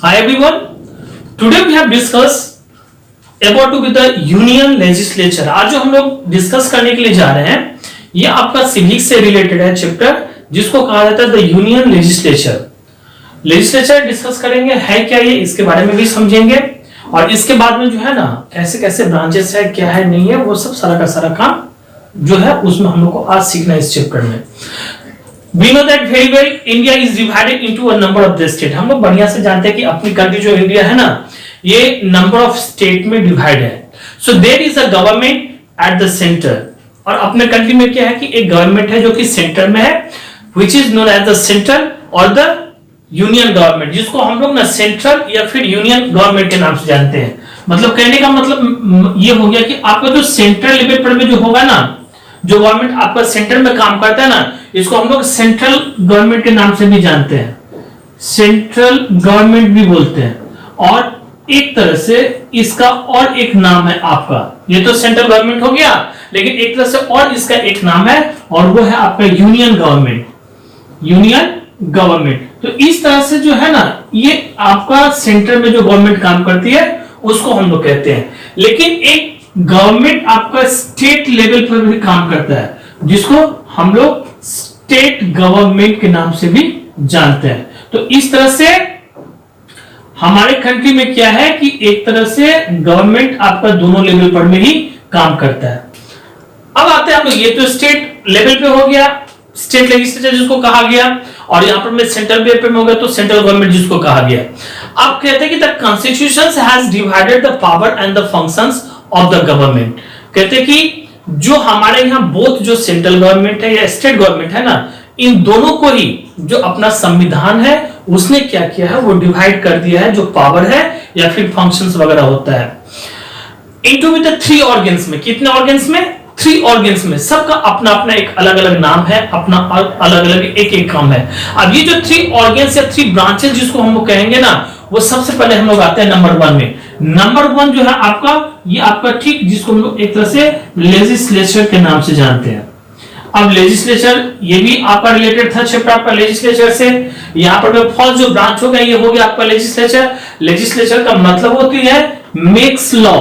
Hi everyone. Today we have discussed about to be the union legislature. आज जो हम लोग डिस्कस करने के लिए जा रहे हैं ये आपका सिविक्स से रिलेटेड है चैप्टर जिसको कहा जाता है the union legislature. Legislature discuss करेंगे है क्या ये, इसके बारे में भी समझेंगे और इसके बाद में जो है ना कैसे कैसे ब्रांचेस है, क्या है नहीं है, वो सब सारा का सारा काम जो है उसमें हम लोग को आज सीखना है इस चैप्टर में। We know that very well India is divided into a number of the state। हम लोग बढ़िया से जानते हैं कि अपनी कंट्री जो इंडिया है ना ये नंबर ऑफ स्टेट में डिवाइड है। So there is a government at the center। और अपने कंट्री में क्या है कि एक गवर्नमेंट है जो कि सेंटर में है which is known as the central और the यूनियन गवर्नमेंट, जिसको हम लोग ना सेंट्रल या फिर यूनियन गवर्नमेंट के नाम से जानते हैं। मतलब कहने का मतलब ये हो गया कि आपका जो सेंट्रल लेवल पर में जो होगा ना, जो गवर्नमेंट आपका सेंटर में काम करता है ना, इसको हम लोग सेंट्रल गवर्नमेंट के नाम से भी जानते हैं, सेंट्रल गवर्नमेंट भी बोलते हैं। और एक तरह से इसका और एक नाम है आपका, ये तो सेंट्रल गवर्नमेंट हो गया, लेकिन एक तरह से और इसका एक नाम है और वो है आपका यूनियन गवर्नमेंट। यूनियन गवर्नमेंट तो इस तरह से जो है ना ये आपका सेंटर में जो गवर्नमेंट काम करती है उसको हम लोग कहते हैं। लेकिन एक गवर्नमेंट आपका स्टेट लेवल पर भी काम करता है जिसको हम लोग स्टेट गवर्नमेंट के नाम से भी जानते हैं। तो इस तरह से हमारे कंट्री में क्या है कि एक तरह से गवर्नमेंट आपका दोनों लेवल पर में ही काम करता है। अब आते हैं हम लोग, ये तो स्टेट लेवल पे हो गया, स्टेट लेजिस्लेचर जिसको कहा गया, और यहां पर में सेंट्रल लेवल पे हो गया तो सेंट्रल गवर्नमेंट जिसको कहा गया। अब कहते हैं कि the constitution has divided the power and the functions of the government. कहते हैं कि जो हमारे यहाँ बोथ जो सेंट्रल गवर्नमेंट है या स्टेट गवर्नमेंट है ना, इन दोनों को ही जो अपना संविधान है उसने क्या किया है वो डिवाइड कर दिया है, जो पावर है या फिर फंक्शंस वगैरह होता है इनटू विद द 3 ऑर्गन्स में। कितने ऑर्गन्स में? 3 ऑर्गन्स में। सबका अपना अपना एक अलग अलग नाम है, अपना अलग अलग एक एक काम है। अब ये जो 3 ऑर्गन्स या 3 ब्रांचेस जिसको हम लोग कहेंगे ना, वो सबसे पहले हम लोग आते हैं नंबर 1 में। नंबर 1 जो है आपका, ये आपका ठीक जिसको हम लोग एक तरह से लेजिस्लेचर के नाम से जानते हैं। अब लेजिस्लेचर ये भी आपका रिलेटेड था चैप्टर आपका लेजिस्लेचर से। यहाँ पर फर्स्ट जो ब्रांच हो गया ये हो गया आपका लेजिस्लेचर। लेजिस्लेचर का मतलब होती है मेक्स लॉ।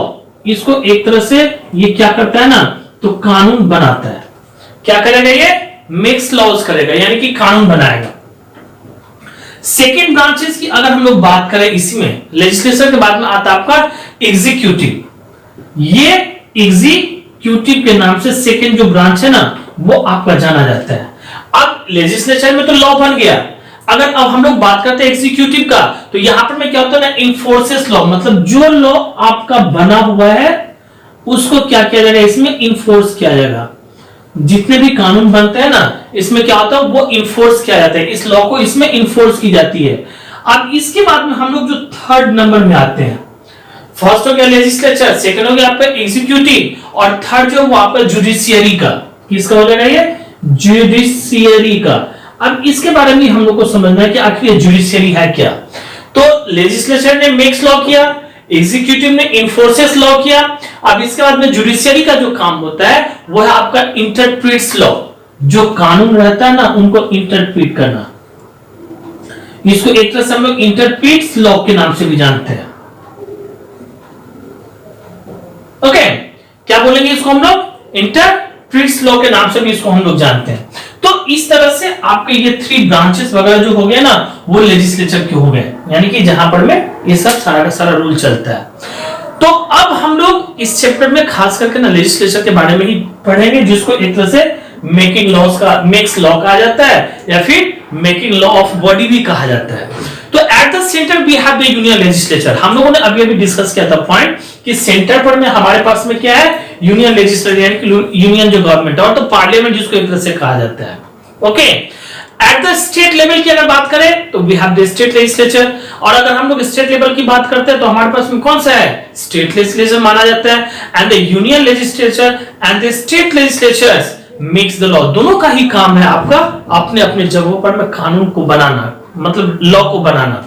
इसको एक तरह से ये क्या करता है ना, तो कानून बनाता है। क्या करेगा ये? मेक्स लॉज करेगा, यानी कि कानून बनाएगा। सेकेंड ब्रांचेस की अगर हम लोग बात करें, इसी में लेजिस्लेचर के बाद में आता है आपका एग्जीक्यूटिव। ये एग्जीक्यूटिव के नाम से सेकेंड जो ब्रांच है ना वो आपका जाना जाता है। अब लेजिस्लेचर में तो लॉ बन गया, अगर अब हम लोग बात करते हैं एग्जीक्यूटिव का, तो यहां पर में क्या होता है ना, इन्फोर्सेस लॉ। मतलब जो लॉ आपका बना हुआ है उसको क्या किया जाएगा, इसमें इन्फोर्स किया जाएगा। जितने भी कानून बनते हैं ना इसमें क्या होता है वो इन्फोर्स किया जाता है, इस लॉ को इसमें इन्फोर्स की जाती है। अब इसके बाद में हम लोग जो थर्ड नंबर में आते हैं, फर्स्ट हो गया लेजिस्लेचर, सेकंड हो गया आपका एग्जीक्यूटिव और थर्ड जो वो आपका जुडिशियरी का। किसका हो जाएगा ये? जुडिशियरी का। अब इसके बारे में हम लोग को समझना है कि आखिर ये जुडिशियरी है क्या। तो लेजिस्लेचर ने मेक्स लॉ किया, एग्जीक्यूटिव ने इन्फोर्सेस लॉ किया। अब इसके बाद में जुडिशियरी का जो काम होता है वो है आपका इंटरप्रीट्स लॉ। जो कानून रहता है ना उनको इंटरप्रीट करना, इसको एक तरह से हम लोग इंटरप्रीट्स लॉ के नाम से भी जानते हैं। ओके, क्या बोलेंगे इसको हम लोग? इंटरप्रीट्स लॉ के नाम से भी इसको हम लोग जानते हैं। तो इस तरह से आपके ये 3 ब्रांचेस वगैरह जो हो गए ना वो लेजिस्लेचर के हो गए, यानी कि जहां पर में ये सब सारा का सारा रूल चलता है। तो अब हम लोग इस चैप्टर में खास करके ना लेजिस्लेचर के बारे में ही पढ़ेंगे, जिसको एक तरह से मेकिंग लॉज का, मेक्स लॉ कहा जाता है या फिर मेकिंग लॉ ऑफ बॉडी भी कहा जाता है। तो at the centre we have the union legislature. हम लोगों ने अभी डिस्कस किया था पॉइंट कि सेंटर पर में हमारे पास में क्या है, यूनियन लेजिस्लेचर यानी कि यूनियन जो गवर्नमेंट और तो पार्लियामेंट जिसको एक तरह से कहा जाता है। Okay, at the state level की अगर बात करें तो we have the state legislature. और अगर हम लोग स्टेट लेवल की बात करते हैं तो हमारे पास में कौन सा है? स्टेट लेजिस्लेचर माना जाता है। And the union legislature and the state legislatures makes the law. दोनों का ही काम है आपका अपने अपने जगहों पर में कानून को बनाना, मतलब लॉ को बनाना।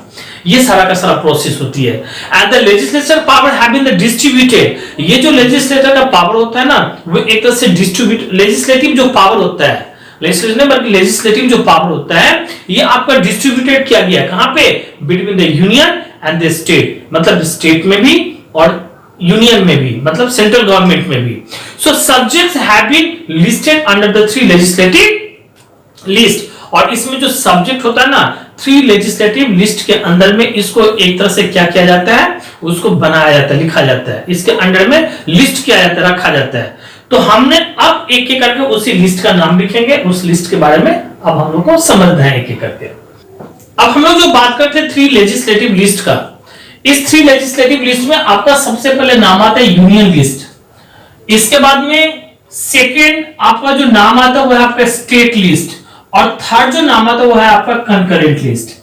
ये सारा का सारा प्रोसेस होती है। And the legislature power have been distributed. ये जो लेजिस्लेटर का पावर होता है ना वो एक तरह से डिस्ट्रीब्यूट, लेजिस्लेटिव जो पावर होता है, लेजिस्लेटिव बल्कि लेजिस्लेटिव जो पावर होता है ये आपका डिस्ट्रीब्यूटेड किया गया कहां पे? Between the union and the state, मतलब स्टेट में भी और यूनियन में भी, मतलब सेंट्रल गवर्नमेंट में भी। So subjects have been listed under the 3 legislative list, और इसमें जो सब्जेक्ट होता है ना 3 लेजिस्लेटिव लिस्ट के अंदर में, इसको एक तरह से क्या किया जाता है, उसको बनाया जाता है, लिखा जाता है, इसके अंडर में लिस्ट किया जाता है, रखा जाता है। तो हमने अब एक एक करके उसी लिस्ट का नाम लिखेंगे, उस लिस्ट के बारे में अब हम लोग को समझना है एक एक करके। अब हम लोग जो बात करते हैं 3 लेजिस्लेटिव लिस्ट का, इस 3 लेजिस्लेटिव लिस्ट में आपका सबसे पहले नाम आता है यूनियन लिस्ट, इसके बाद में सेकेंड आपका जो नाम आता है वो है आपका स्टेट लिस्ट, और थर्ड जो नाम आता है वो है आपका कंकरेंट लिस्ट।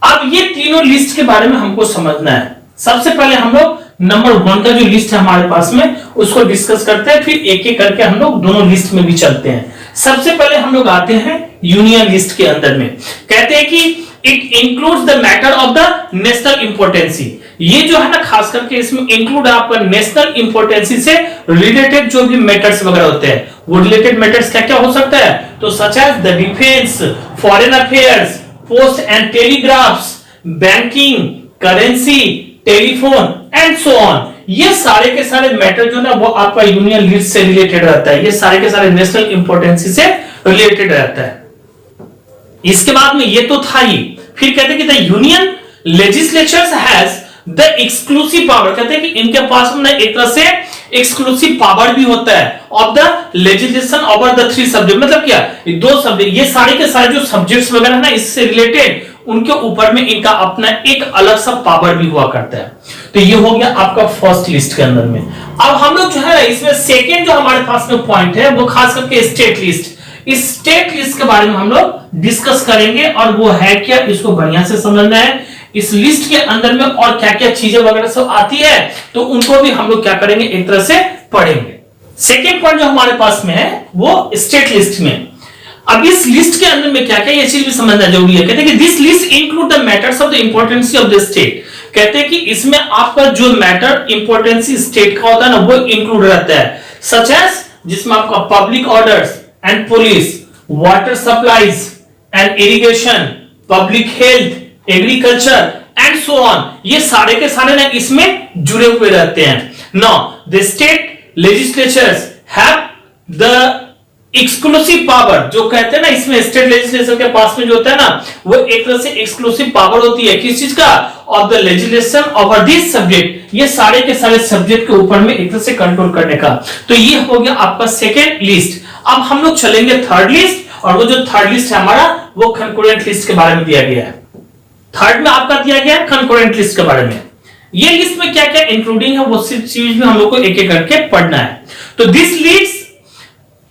अब ये तीनों लिस्ट के बारे में हमको समझना है। सबसे पहले हम लोग नंबर 1 का जो लिस्ट है हमारे पास में उसको डिस्कस करते हैं, फिर एक एक करके हम लोग दोनों लिस्ट में भी चलते हैं। सबसे पहले हम लोग आते हैं यूनियन लिस्ट के अंदर में, कहते हैं कि it includes the matter of the national importancy. ये जो है ना खास करके इसमें इंक्लूड आपका नेशनल इंपोर्टेंसी से रिलेटेड जो भी मैटर्स वगैरह होते हैं, वो रिलेटेड मैटर्स क्या क्या हो सकता है, तो such as the defence, foreign affairs, post and telegraphs, banking, currency, telephone and so on. ये सारे के सारे मैटर जो ना वो आपका यूनियन लिस्ट से रिलेटेड रहता है, ये सारे के सारे नेशनल इंपोर्टेंसी से रिलेटेड रहता है। इसके बाद में ये तो था ही, फिर कहते हैं कि the union legislatures has the exclusive power, कहते हैं कि इनके पास में एक तरह से एक्सक्लूसिव पावर भी होता है of the legislation over the 3 subject, मतलब क्या 2 सब्जेक्ट, ये सारे के सारे जो सब्जेक्ट्स वगैरह है ना इससे रिलेटेड उनके ऊपर में इनका अपना एक अलग सा पावर भी हुआ करता है। तो ये हो गया आपका फर्स्ट लिस्ट के अंदर में। अब हम लोग जो है ना इसमें सेकेंड जो हमारे पास में पॉइंट है वो खास करके स्टेट लिस्ट, इस स्टेट लिस्ट के बारे में हम लोग डिस्कस करेंगे, और वो है क्या इसको बढ़िया से समझना है। इस लिस्ट के अंदर में और क्या क्या चीजें वगैरह सब आती है तो उनको भी हम लोग क्या करेंगे एक तरह से पढ़ेंगे। सेकेंड पॉइंट जो हमारे पास में है वो स्टेट लिस्ट में। अब इस लिस्ट के अंदर में क्या क्या ये चीज भी समझना जरूरी है। कहते हैं कि this list include the matters of the importancy of the state, कहते हैं कि इसमें आपका जो मैटर इंपोर्टेंसी स्टेट का होता है ना वो इंक्लूड रहता है, सच एज जिसमें आपका public orders and police, water supplies and irrigation, public health, agriculture and so on, ये सारे के सारे ना इसमें जुड़े हुए रहते हैं। Now the state legislatures have the exclusive power, जो कहते हैं ना इसमें स्टेट लेजिस्लेचर के पास में जो होता है ना वो एक तरह से एक्सक्लूसिव पावर होती है किस चीज का, of the legislation over this subject, ये सारे के सारे सब्जेक्ट के ऊपर में एक तरह से कंट्रोल करने का। तो ये हो गया आपका सेकेंड लिस्ट। अब हम लोग चलेंगे थर्ड लिस्ट, और वो जो थर्ड लिस्ट है हमारा वो कंकरेंट लिस्ट के बारे में दिया गया है। थर्ड में आपका दिया गया है कंकरेंट लिस्ट के बारे में। ये लिस्ट में क्या क्या इंक्लूडिंग है वो चीज में हम लोग को एक एक करके पढ़ना है। तो this list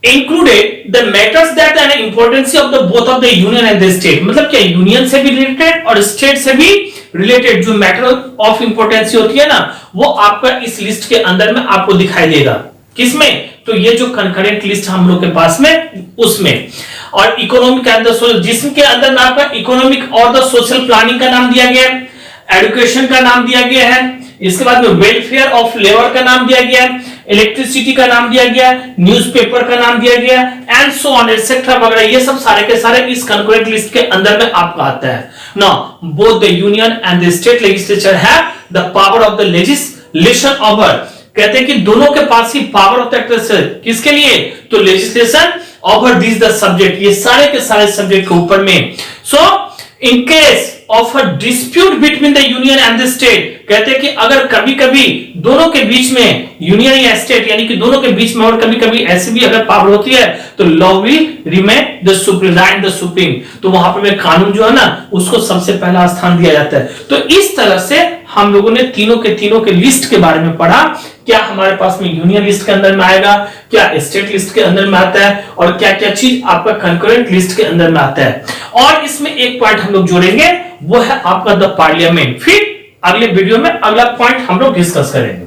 included the matters that are importance of the both of the union and the state, मतलब क्या यूनियन से भी रिलेटेड और स्टेट से भी रिलेटेड जो मैटर ऑफ इंपोर्टेंस होती है ना वो आपका इस लिस्ट के अंदर में आपको दिखाई देगा। किसमें, तो ये जो कंकरेंट लिस्ट हम लोग के पास में उसमें। और इकोनॉमिक एंड द सोशल, जिसके अंदर में आपका इकोनॉमिक और द सोशल प्लानिंग का नाम दिया गया है, एजुकेशन का नाम दिया गया है, इसके बाद में वेलफेयर ऑफ लेबर का नाम दिया गया है, इलेक्ट्रिसिटी का नाम दिया गया, न्यूज़पेपर का नाम दिया गया एंड सो ऑन एटसेट्रा वगैरह, ये सब सारे के सारे इस कंकरेंट लिस्ट के अंदर में आपका आता है। Now both the union and the state legislature have the power of the legislation over, कहते हैं कि दोनों के पास ही पावर ऑफ द किसके लिए, तो legislation over this the subject, ये सारे के सारे सब्जेक्ट के ऊपर में। So in case of a dispute between the union and the state, कहते हैं कि अगर कभी कभी दोनों के बीच में यूनियन या स्टेट यानी कि दोनों के बीच में और कभी कभी ऐसे भी अगर पावर होती है तो law will remain the supreme, the supreme, तो वहां पर में कानून जो है ना उसको सबसे पहला स्थान दिया जाता है। तो इस तरह से हम लोगों ने तीनों के लिस्ट के बारे में पढ़ा, क्या हमारे पास में यूनियन लिस्ट के अंदर में आएगा, क्या स्टेट लिस्ट के अंदर में आता है, और क्या क्या चीज आपका कंकरेंट लिस्ट के अंदर में आता है। और इसमें एक पॉइंट हम लोग जोड़ेंगे वो है आपका द पार्लियामेंट। फिर अगले वीडियो में अगला पॉइंट हम लोग डिस्कस करेंगे।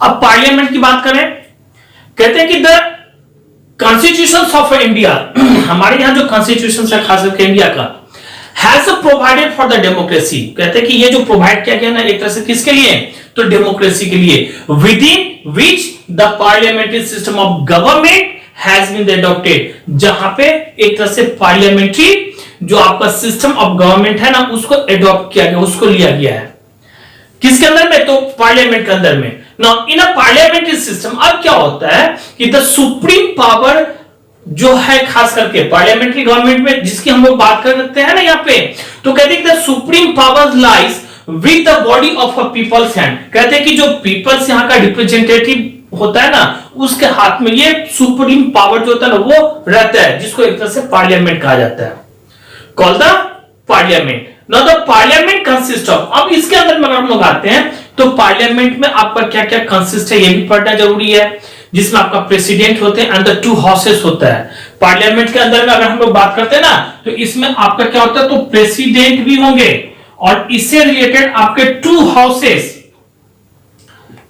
अब पार्लियामेंट की बात करें, कहते हैं कि द कॉन्स्टिट्यूशन ऑफ इंडिया, हमारे यहां जो कॉन्स्टिट्यूशन है खास करके इंडिया का, has provided for the democracy, कहते हैं कि ये जो प्रोवाइड किया गया ना एक तरह से किसके लिए, तो डेमोक्रेसी के लिए, within which the parliamentary system of government has been adopted, जहां पे एक तरह से पार्लियामेंट्री जो आपका सिस्टम ऑफ गवर्नमेंट है ना उसको एडॉप्ट किया गया, उसको लिया गया है। किसके अंदर में? तो पार्लियामेंट के अंदर में। Now in a parliamentary system अब क्या होता है कि द सुप्रीम पावर जो है, खास करके पार्लियामेंट्री गवर्नमेंट में जिसकी हम लोग बात कर सकते हैं ना यहाँ पे, तो कहते हैं कि the supreme power lies with the body of a people's hand. कहते हैं कि जो पीपल्स यहाँ का रिप्रेजेंटेटिव होता है ना, उसके हाथ में ये सुप्रीम पावर जो होता है ना वो रहता है, जिसको एक तरह से पार्लियामेंट कहा जाता है, called the parliament. Now the parliament consist of, अब इसके अंदर में अगर हम लोग आते हैं तो पार्लियामेंट में आपका क्या क्या कंसिस्ट है ये भी पढ़ना जरूरी है, जिसमें आपका प्रेसिडेंट होते हैं एंड द 2 हाउसेस होता है। पार्लियामेंट के अंदर में अगर हम लोग बात करते हैं ना, तो इसमें आपका क्या होता है, तो प्रेसिडेंट भी होंगे और इससे रिलेटेड आपके 2 हाउसेस,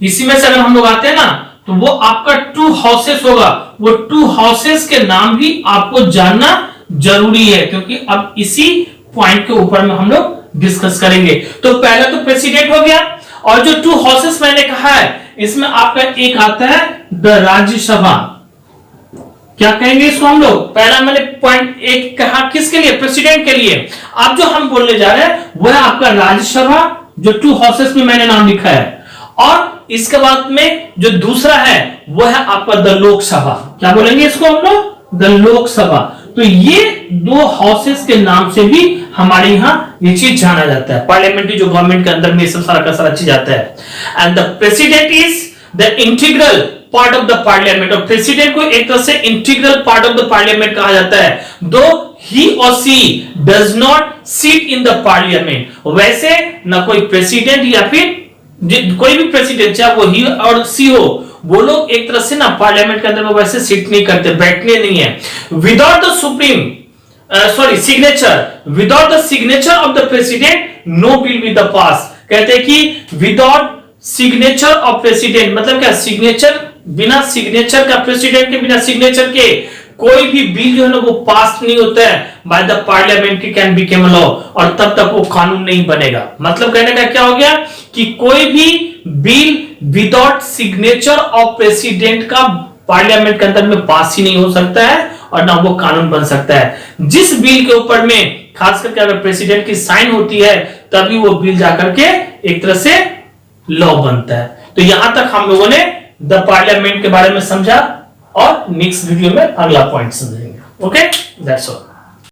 इसी में से अगर हम लोग आते हैं ना तो वो आपका 2 हाउसेस होगा। वो 2 हाउसेस के नाम भी आपको जानना जरूरी है, क्योंकि अब इसी पॉइंट के ऊपर में हम लोग डिस्कस करेंगे। तो पहला तो प्रेसिडेंट हो गया, और जो 2 हाउसेस मैंने कहा है इसमें आपका एक आता है द राज्यसभा। क्या कहेंगे इसको हम लोग? पहला मैंने पॉइंट एक कहा किसके लिए? प्रेसिडेंट के लिए। अब जो हम बोलने जा रहे हैं वो है आपका राज्यसभा, जो 2 हाउसेस में मैंने नाम लिखा है, और इसके बाद में जो दूसरा है वो है आपका द लोकसभा। क्या बोलेंगे इसको हम लोग? द लोकसभा। तो ये 2 हाउसेस के नाम से भी हमारे यहां ये चीज जाना जाता है। पार्लियामेंट्री जो गवर्नमेंट के अंदर में सब सारा का सारा चीज आता है। And the president is the integral part of the parliament. और प्रेसिडेंट को एक तरह से integral part of the parliament कहा जाता है, though he or she does not sit in the parliament. वैसे ना कोई प्रेसिडेंट या फिर कोई भी प्रेसिडेंट, चाहे वो ही और सी हो, वो लोग एक तरह से ना पार्लियामेंट के अंदर में वैसे सिट नहीं करते, बैठने नहीं है। Without the supreme signature, without the signature of the president no bill will the pass. कहते हैं कि विदाउट सिग्नेचर ऑफ प्रेसिडेंट मतलब क्या? सिग्नेचर, बिना सिग्नेचर का, प्रेसिडेंट के बिना सिग्नेचर के कोई भी बिल जो है ना वो पास नहीं होता है by the parliamentary can become law, और तब तक वो कानून नहीं बनेगा। मतलब कहने का क्या हो गया कि कोई भी bill without signature of president का पार्लियामेंट के अंदर में पास ही नहीं हो सकता है और ना वो कानून बन सकता है। जिस बिल के ऊपर में खास करके अगर प्रेसिडेंट की साइन होती है तभी वो बिल जाकर के एक तरह से लॉ बनता है। तो यहां तक हम लोगों ने द पार्लियामेंट के बारे में समझा, और नेक्स्ट वीडियो में अगला पॉइंट समझेंगे। Okay, that's all.